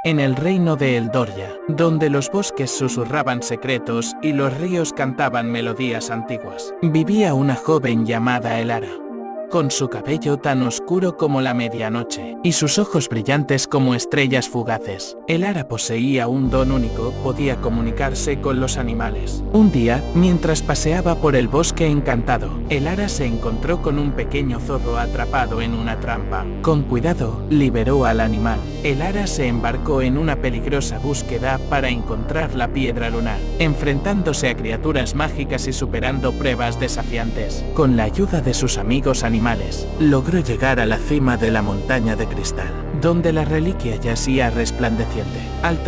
En el reino de Eldorya, donde los bosques susurraban secretos y los ríos cantaban melodías antiguas, vivía una joven llamada Elara. Con su cabello tan oscuro como la medianoche, y sus ojos brillantes como estrellas fugaces, Elara poseía un don único: podía comunicarse con los animales. Un día, mientras paseaba por el bosque encantado, Elara se encontró con un pequeño zorro atrapado en una trampa. Con cuidado, liberó al animal. Elara se embarcó en una peligrosa búsqueda para encontrar la piedra lunar, enfrentándose a criaturas mágicas y superando pruebas desafiantes. Con la ayuda de sus amigos animales, logró llegar a la cima de la montaña de cristal, donde la reliquia yacía resplandeciente. Al